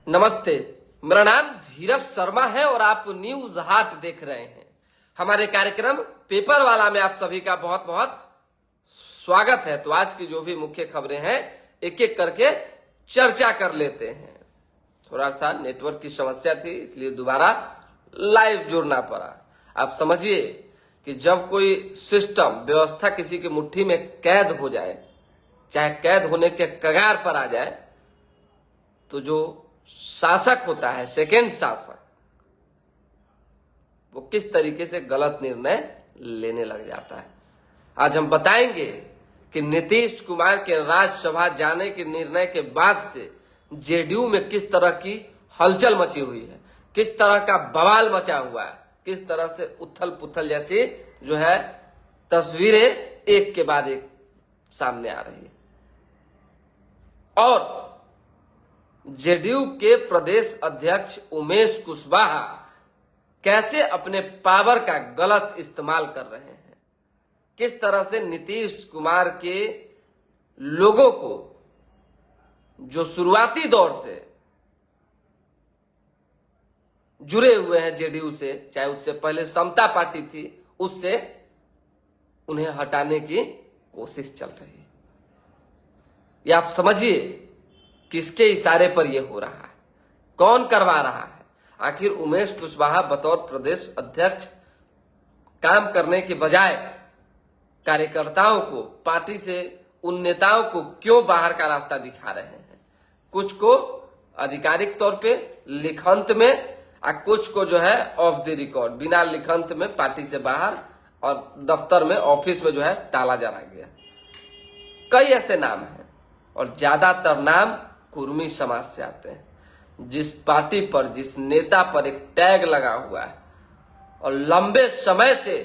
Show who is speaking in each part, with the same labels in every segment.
Speaker 1: नमस्ते, मेरा नाम धीरज शर्मा है और आप न्यूज हाट देख रहे हैं। हमारे कार्यक्रम पेपर वाला में आप सभी का बहुत बहुत स्वागत है। तो आज की जो भी मुख्य खबरें हैं एक एक करके चर्चा कर लेते हैं। थोड़ा सा नेटवर्क की समस्या थी इसलिए दोबारा लाइव जुड़ना पड़ा। आप समझिए कि जब कोई सिस्टम व्यवस्था किसी की मुट्ठी में कैद हो जाए, चाहे कैद होने के कगार पर आ जाए, तो जो शासक होता है, सेकेंड शासक, वो किस तरीके से गलत निर्णय लेने लग जाता है। आज हम बताएंगे कि नीतीश कुमार के राज्यसभा जाने के निर्णय के बाद से जेडीयू में किस तरह की हलचल मची हुई है, किस तरह का बवाल मचा हुआ है, किस तरह से उथल पुथल जैसी जो है तस्वीरें एक के बाद एक सामने आ रही है। और जेडीयू के प्रदेश अध्यक्ष उमेश कुशवाहा कैसे अपने पावर का गलत इस्तेमाल कर रहे हैं, किस तरह से नीतीश कुमार के लोगों को जो शुरुआती दौर से जुड़े हुए हैं जेडीयू से, चाहे उससे पहले समता पार्टी थी, उससे उन्हें हटाने की कोशिश चल रही है। ये आप समझिए किसके इशारे पर यह हो रहा है, कौन करवा रहा है। आखिर उमेश कुशवाहा बतौर प्रदेश अध्यक्ष काम करने के बजाय कार्यकर्ताओं को, पार्टी से उन नेताओं को क्यों बाहर का रास्ता दिखा रहे हैं। कुछ को आधिकारिक तौर पे लिखंत में और कुछ को जो है ऑफ द रिकॉर्ड बिना लिखंत में पार्टी से बाहर और दफ्तर में, ऑफिस में जो है टाला जा गया। कई ऐसे नाम हैं और ज्यादातर नाम कुर्मी समाज से आते हैं। जिस पार्टी पर, जिस नेता पर एक टैग लगा हुआ है और लंबे समय से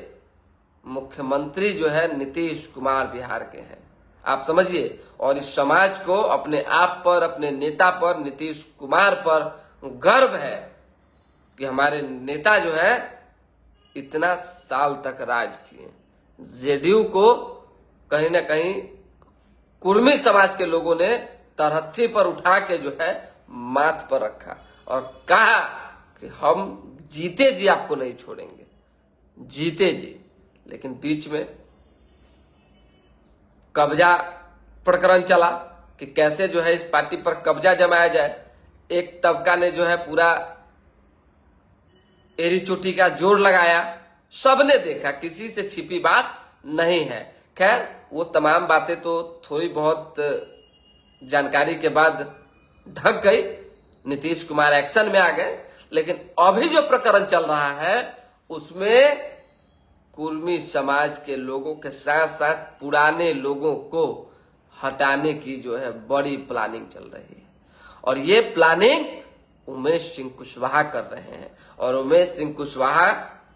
Speaker 1: मुख्यमंत्री जो है नीतीश कुमार बिहार के हैं, आप समझिए। और इस समाज को अपने आप पर, अपने नेता पर, नीतीश कुमार पर गर्व है कि हमारे नेता जो है इतना साल तक राज किए। जेडीयू को कहीं ना कहीं कुर्मी समाज के लोगों ने तरहत्थी पर उठा के जो है माथ पर रखा और कहा कि हम जीते जी आपको नहीं छोड़ेंगे, जीते जी। लेकिन बीच में कब्जा प्रकरण चला कि कैसे जो है इस पार्टी पर कब्जा जमाया जाए। एक तबका ने जो है पूरा एड़ी चोटी का जोर लगाया, सबने देखा, किसी से छिपी बात नहीं है। खैर, वो तमाम बातें तो थोड़ी बहुत जानकारी के बाद ढक गई, नीतीश कुमार एक्शन में आ गए। लेकिन अभी जो प्रकरण चल रहा है उसमें कुर्मी समाज के लोगों के साथ साथ पुराने लोगों को हटाने की जो है बड़ी प्लानिंग चल रही है। और ये प्लानिंग उमेश सिंह कुशवाहा कर रहे हैं। और उमेश सिंह कुशवाहा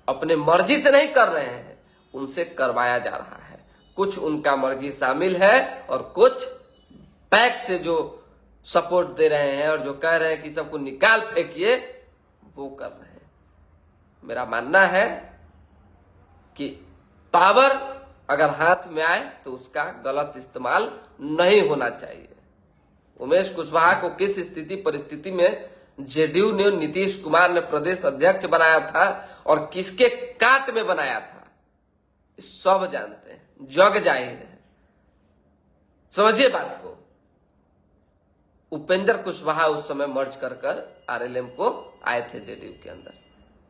Speaker 1: अपने मर्जी से नहीं कर रहे हैं, उनसे करवाया जा रहा है। कुछ उनका मर्जी शामिल है और कुछ पैक से जो सपोर्ट दे रहे हैं और जो कह रहे हैं कि सबको निकाल फेंकिए, वो कर रहे हैं। मेरा मानना है कि पावर अगर हाथ में आए तो उसका गलत इस्तेमाल नहीं होना चाहिए। उमेश कुशवाहा को किस स्थिति परिस्थिति में जेडीयू ने, नीतीश कुमार ने प्रदेश अध्यक्ष बनाया था और किसके काट में बनाया था, सब जानते हैं, जग जाहिर है। समझिए बात को। उपेंद्र कुशवाहा उस समय मर्ज कर आरएलएम को आए थे जेडीयू के अंदर।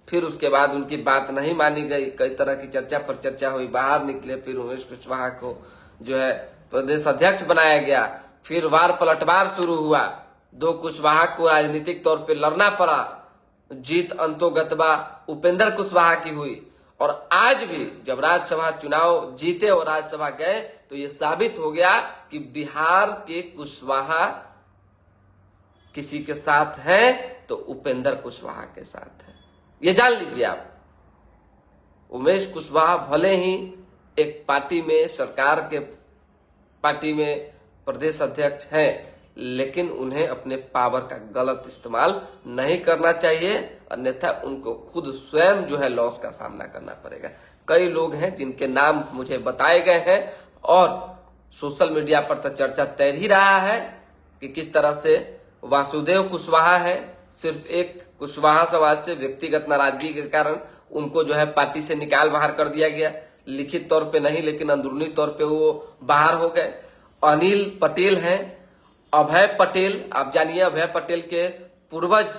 Speaker 1: फिर उसके बाद उनकी बात नहीं मानी गई, कई तरह की चर्चा पर चर्चा हुई, बाहर निकले। फिर उमेश कुशवाहा को जो है प्रदेश अध्यक्ष बनाया गया। फिर वार पलटवार शुरू हुआ, दो कुशवाहा को राजनीतिक तौर पे लड़ना पड़ा। जीत अंतोगतवा उपेंद्र कुशवाहा की हुई। और आज भी जब राज्यसभा चुनाव जीते और राज्यसभा गए तो ये साबित हो गया कि बिहार के कुशवाहा किसी के साथ हैं तो उपेंद्र कुशवाहा के साथ है। ये जान लीजिए आप। उमेश कुशवाहा भले ही एक पार्टी में, सरकार के पार्टी में प्रदेश अध्यक्ष हैं, लेकिन उन्हें अपने पावर का गलत इस्तेमाल नहीं करना चाहिए, अन्यथा उनको खुद स्वयं जो है लॉस का सामना करना पड़ेगा। कई लोग हैं जिनके नाम मुझे बताए गए हैं और सोशल मीडिया पर तो चर्चा तैर ही रहा है कि किस तरह से वासुदेव कुशवाहा है, सिर्फ एक कुशवाहा समाज से व्यक्तिगत नाराजगी के कारण उनको जो है पार्टी से निकाल बाहर कर दिया गया। लिखित तौर पे नहीं, लेकिन अंदरूनी तौर पे वो बाहर हो गए। अनिल पटेल हैं, अभय पटेल, आप जानिए अभय पटेल के पूर्वज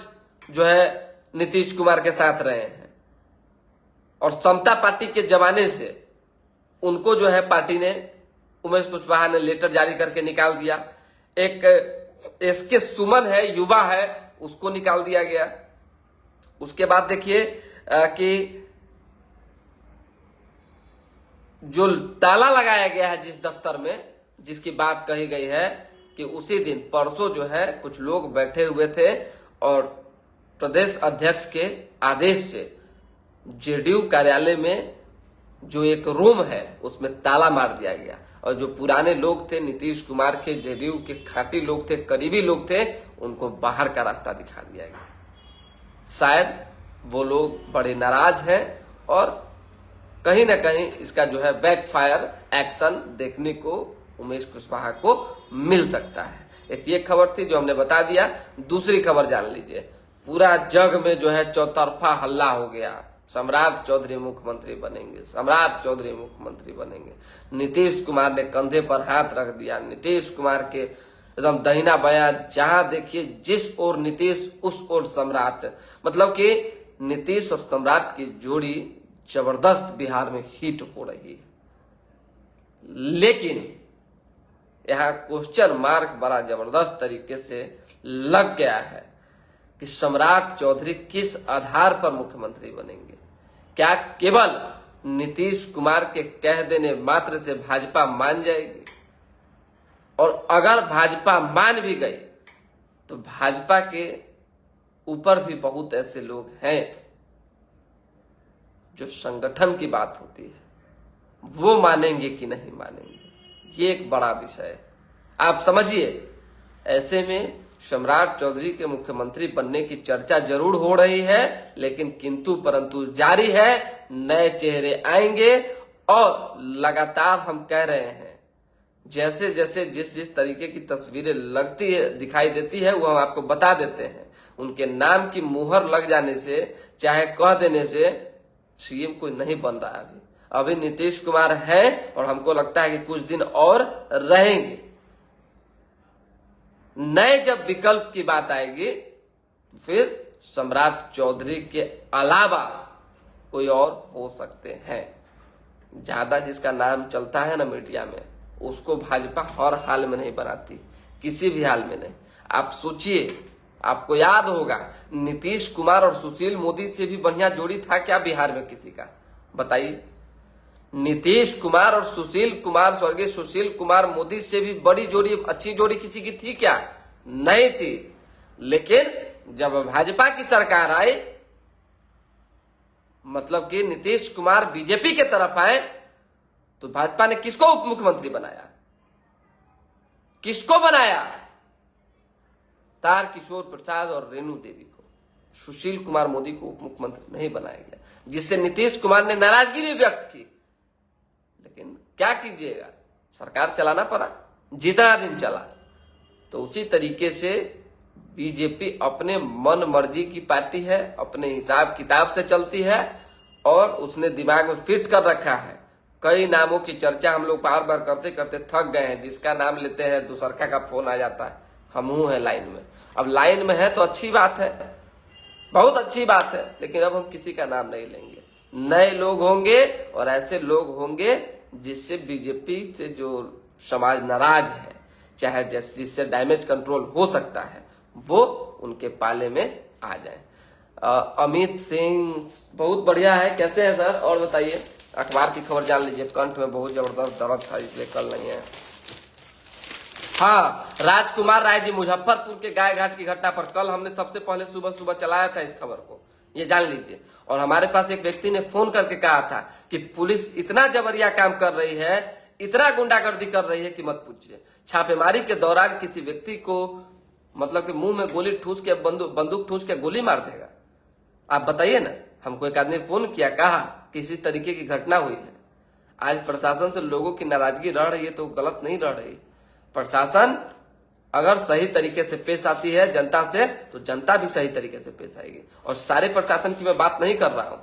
Speaker 1: जो है नीतीश कुमार के साथ रहे हैं और समता पार्टी के जमाने से उनको जो है पार्टी ने, उमेश कुशवाहा ने लेटर जारी करके निकाल दिया। एक एसके सुमन है, युवा है, उसको निकाल दिया गया। उसके बाद देखिए कि जो ताला लगाया गया है जिस दफ्तर में, जिसकी बात कही गई है कि उसी दिन परसों जो है कुछ लोग बैठे हुए थे और प्रदेश अध्यक्ष के आदेश से जेडीयू कार्यालय में जो एक रूम है उसमें ताला मार दिया गया और जो पुराने लोग थे नीतीश कुमार के, जेडीयू के खाटी लोग थे, करीबी लोग थे, उनको बाहर का रास्ता दिखा दिया गया। शायद वो लोग बड़े नाराज हैं और कहीं ना कहीं इसका जो है बैकफायर एक्शन देखने को उमेश कुशवाहा को मिल सकता है। एक ये खबर थी जो हमने बता दिया। दूसरी खबर जान लीजिए। पूरा जग में जो है चौतरफा हल्ला हो गया, सम्राट चौधरी मुख्यमंत्री बनेंगे, सम्राट चौधरी मुख्यमंत्री बनेंगे। नीतीश कुमार ने कंधे पर हाथ रख दिया। नीतीश कुमार के एकदम दहिना बायां जहां देखिए जिस ओर नीतीश उस ओर सम्राट, मतलब कि नीतीश और सम्राट की जोड़ी जबरदस्त बिहार में हिट हो रही है। लेकिन यहां क्वेश्चन मार्क बड़ा जबरदस्त तरीके से लग गया है कि सम्राट चौधरी किस आधार पर मुख्यमंत्री बनेंगे। क्या केवल नीतीश कुमार के कह देने मात्र से भाजपा मान जाएगी? और अगर भाजपा मान भी गई तो भाजपा के ऊपर भी बहुत ऐसे लोग हैं जो संगठन की बात होती है वो मानेंगे कि नहीं मानेंगे, ये एक बड़ा विषय है। आप समझिए, ऐसे में सम्राट चौधरी के मुख्यमंत्री बनने की चर्चा जरूर हो रही है, लेकिन किंतु परंतु जारी है। नए चेहरे आएंगे और लगातार हम कह रहे हैं जैसे जैसे जिस जिस तरीके की तस्वीरें लगती है, दिखाई देती है, वो हम आपको बता देते हैं। उनके नाम की मुहर लग जाने से, चाहे कह देने से सीएम कोई नहीं बन रहा है। अभी नीतीश कुमार है और हमको लगता है कि कुछ दिन और रहेंगे। नए जब विकल्प की बात आएगी फिर सम्राट चौधरी के अलावा कोई और हो सकते हैं। ज्यादा जिसका नाम चलता है ना मीडिया में, उसको भाजपा हर हाल में नहीं बनाती, किसी भी हाल में नहीं। आप सोचिए, आपको याद होगा नीतीश कुमार और सुशील मोदी से भी बढ़िया जोड़ी था क्या बिहार में किसी का? बताइए। नीतीश कुमार और सुशील कुमार, स्वर्गीय सुशील कुमार मोदी से भी बड़ी जोड़ी, अच्छी जोड़ी किसी की थी क्या? नहीं थी। लेकिन जब भाजपा की सरकार आई, मतलब कि नीतीश कुमार बीजेपी के तरफ आए, तो भाजपा ने किसको उप मुख्यमंत्री बनाया? किसको बनाया? तारकिशोर प्रसाद और रेणु देवी को। सुशील कुमार मोदी को उप मुख्यमंत्री नहीं बनाया गया, जिससे नीतीश कुमार ने नाराजगी भी व्यक्त की। लेकिन क्या कीजिएगा, सरकार चलाना पड़ा, जितना दिन चला। तो उसी तरीके से बीजेपी अपने मन मर्जी की पार्टी है, अपने हिसाब किताब से चलती है और उसने दिमाग में फिट कर रखा है। कई नामों की चर्चा हम लोग बार बार करते करते थक गए हैं। जिसका नाम लेते हैं दूसरका का फोन आ जाता है, हमहू है लाइन में। अब लाइन में है तो अच्छी बात है, बहुत अच्छी बात है, लेकिन अब हम किसी का नाम नहीं लेंगे। नए लोग होंगे और ऐसे लोग होंगे जिससे बीजेपी से जो समाज नाराज है, चाहे जिससे डैमेज कंट्रोल हो सकता है, वो उनके पाले में आ जाए। अमित सिंह बहुत बढ़िया है, कैसे है सर? और बताइए, अखबार की खबर जान लीजिए। कंठ में बहुत जबरदस्त दर्द था इसलिए कल नहीं है। हाँ, राजकुमार राय जी मुजफ्फरपुर के गाय घाट की घटना पर कल हमने सबसे पहले सुबह सुबह चलाया था इस खबर को, ये जान लीजिए। और हमारे पास एक व्यक्ति ने फोन करके कहा था कि पुलिस इतना जबरिया काम कर रही है, इतना गुंडागर्दी कर रही है कि मत पूछिए। छापेमारी के दौरान किसी व्यक्ति को मतलब कि मुंह में गोली ठूस के, बंदूक ठूस के गोली मार देगा। आप बताइए ना। हमको एक आदमी फोन किया, कहा कि इस तरीके की घटना हुई है। आज प्रशासन से लोगों की नाराजगी रह रही है तो गलत नहीं रह रही। प्रशासन अगर सही तरीके से पेश आती है जनता से, तो जनता भी सही तरीके से पेश आएगी। और सारे प्रशासन की मैं बात नहीं कर रहा हूं,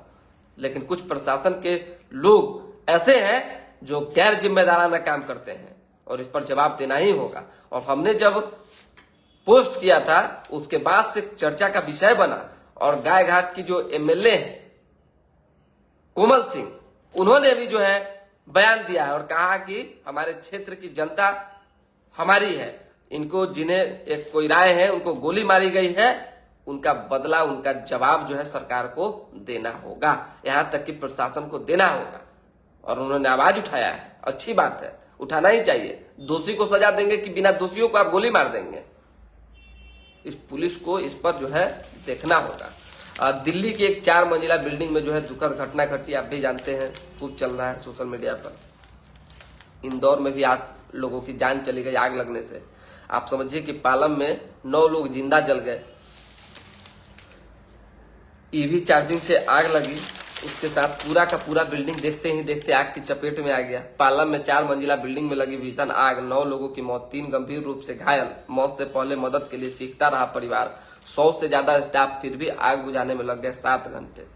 Speaker 1: लेकिन कुछ प्रशासन के लोग ऐसे हैं जो गैर जिम्मेदाराना काम करते हैं, और इस पर जवाब देना ही होगा। और हमने जब पोस्ट किया था उसके बाद से चर्चा का विषय बना, और गाय घाट की जो एमएलए है कोमल सिंह, उन्होंने भी जो है बयान दिया है और कहा कि हमारे क्षेत्र की जनता हमारी है, इनको जिन्हें एक कोई राय है उनको गोली मारी गई है, उनका बदला, उनका जवाब जो है सरकार को देना होगा, यहां तक कि प्रशासन को देना होगा। और उन्होंने आवाज उठाया है, अच्छी बात है, उठाना ही चाहिए। दोषी को सजा देंगे कि बिना दोषियों को आप गोली मार देंगे? इस पुलिस को इस पर जो है देखना होगा। दिल्ली की एक 4 मंजिला बिल्डिंग में जो है दुखद घटना घटी, आप भी जानते हैं, खूब चल रहा है सोशल मीडिया पर। इंदौर में भी 8 लोगों की जान चली गई आग लगने से। आप समझिए कि पालम में 9 लोग जिंदा जल गए। ईवी चार्जिंग से आग लगी, उसके साथ पूरा का पूरा बिल्डिंग देखते ही देखते आग की चपेट में आ गया। पालम में 4 मंजिला बिल्डिंग में लगी भीषण आग, 9 लोगों की मौत, 3 गंभीर रूप से घायल। मौत से पहले मदद के लिए चीखता रहा परिवार। 100 से ज्यादा स्टाफ, फिर भी आग बुझाने में लग गए 7 घंटे।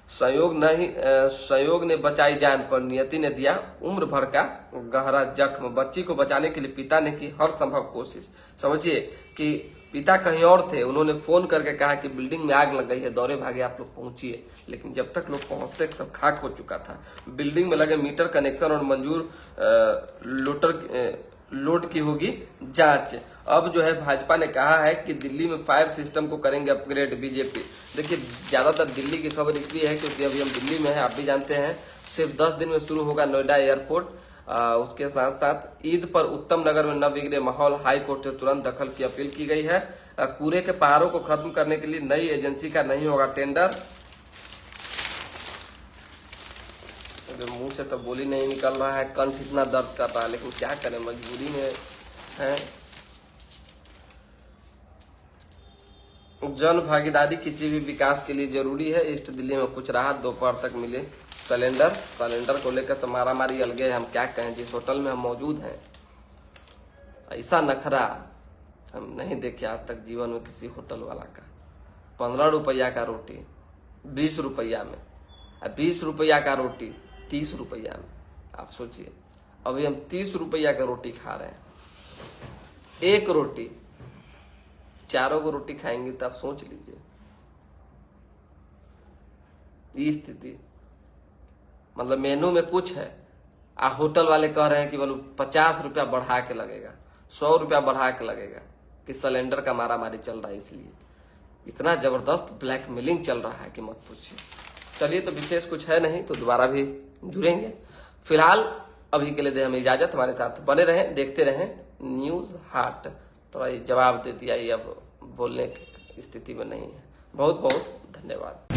Speaker 1: संयोग ने बचाई जान, पर नियति ने दिया उम्र भर का गहरा जख्म। बच्ची को बचाने के लिए पिता ने की हर संभव कोशिश। समझिए कि पिता कहीं और थे, उन्होंने फोन करके कहा कि बिल्डिंग में आग लग गई है, दौड़े भागे आप लोग पहुंचिए। लेकिन जब तक लोग पहुंचते सब खाक हो चुका था। बिल्डिंग में लगे मीटर कनेक्शन और मंजूर लोड की होगी जांच। अब जो है भाजपा ने कहा है कि दिल्ली में फायर सिस्टम को करेंगे अपग्रेड बीजेपी। देखिए, ज्यादातर दिल्ली की खबर इसलिए है क्योंकि अभी हम दिल्ली में हैं, आप भी जानते हैं। सिर्फ 10 दिन में शुरू होगा नोएडा एयरपोर्ट। उसके साथ साथ ईद पर उत्तम नगर में न बिगड़े माहौल, हाई कोर्ट से तुरंत दखल की अपील की गई है। कूड़े के पहाड़ों को खत्म करने के लिए नई एजेंसी का नहीं होगा टेंडर। मुंह से तो बोली नहीं निकल रहा है, कंठ इतना दर्द कर रहा है, लेकिन क्या करें, मजबूरी में है। जन भागीदारी किसी भी विकास के लिए जरूरी है। ईस्ट दिल्ली में कुछ राहत, दोपहर तक मिले सिलेंडर को लेकर तो मारामारी अलगे है, हम क्या कहें। जिस होटल में हम मौजूद हैं, ऐसा नखरा हम नहीं देखे आज तक जीवन में किसी होटल वाला का। 15 रुपया का रोटी 20 रुपया में, 20 रुपया का रोटी 30 रुपया में। आप सोचिए, अभी हम 30 रुपया का रोटी खा रहे हैं। एक रोटी, 4 को रोटी खाएंगे तो आप सोच लीजिए ये स्थिति। मतलब मेनू में कुछ है, होटल वाले कह रहे हैं कि बोलो 50 रुपया बढ़ा के लगेगा, 100 रुपया बढ़ा के लगेगा, कि सिलेंडर का मारामारी चल रहा है। इसलिए इतना जबरदस्त ब्लैकमेलिंग चल रहा है कि मत पूछिए। चलिए, तो विशेष कुछ है नहीं, तो दोबारा भी जुड़ेंगे। फिलहाल अभी के लिए दे हमें इजाजत, हमारे साथ बने रहें, देखते रहें न्यूज हाट। थोड़ा ये जवाब दे दिया, ये अब बोलने की स्थिति में नहीं है। बहुत बहुत धन्यवाद।